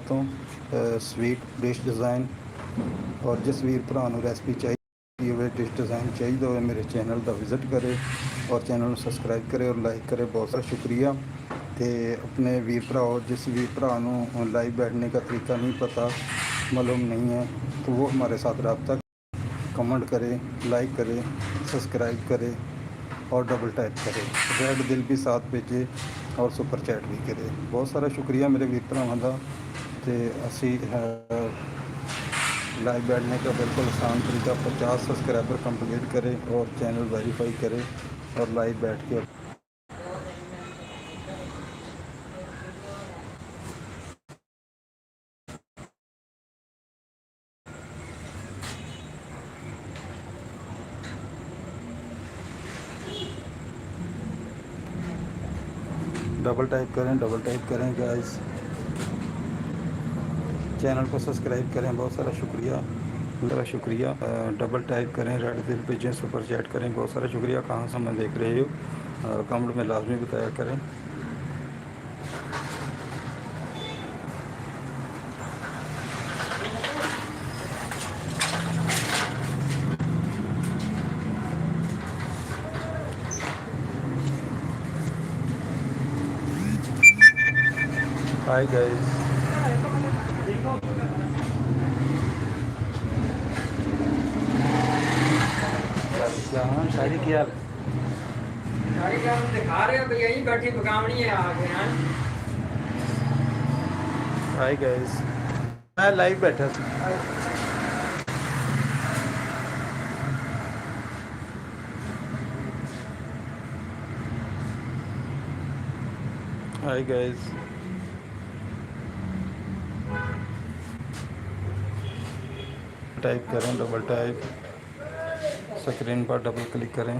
ਤੋਂ sweet dish design. ਔਰ ਜਿਸ ਵੀਰ ਭਰਾ ਨੂੰ ਰੈਸਪੀ ਚਾਹੀਦੀ ਹੋਵੇ, ਡਿਸ਼ ਡਿਜ਼ਾਈਨ ਚਾਹੀਦਾ ਹੋਵੇ, ਮੇਰੇ ਚੈਨਲ ਦਾ ਵਿਜ਼ਿਟ ਕਰੇ ਔਰ ਚੈਨਲ ਨੂੰ ਸਬਸਕ੍ਰਾइब करे और लाइक करे। बहुत सारा शुक्रिया। तो अपने वीर भरा और जिस वीर भरा लाइव बैठने का तरीका नहीं पता, मालूम नहीं है, तो वो हमारे साथ रब्ता कमेंट करे, लाइक करे, सब्सक्राइब करे और डबल टैप करे, रेड दिल भी साथ भेजे और सुपर चैट भी करे। बहुत सारा शुक्रिया मेरे वीर भरावां दा। ते असी लाइव बैठने का बिल्कुल आसान तरीका, 50 सब्सक्राइबर कंप्लीट करें और चैनल वेरीफाई करें और लाइव बैठ के डबल टाइप करें गाइस। चैनल को सब्सक्राइब करें। बहुत सारा शुक्रिया। डबल टाइप करें, रेड दिल भेजें, सुपर चैट करें। बहुत सारा शुक्रिया। कहाँ से मैं देख रहे हो कमेंट में लाजमी बताया करें। Hi guys. शायरी क्या दिखा रहे हो तो यही बैठी पकावनी है आगे हैं। हाय गाइस, मैं लाइव बैठा था। हाय गाइस, टाइप करें, डबल टाइप, स्क्रीन पर डबल क्लिक करें।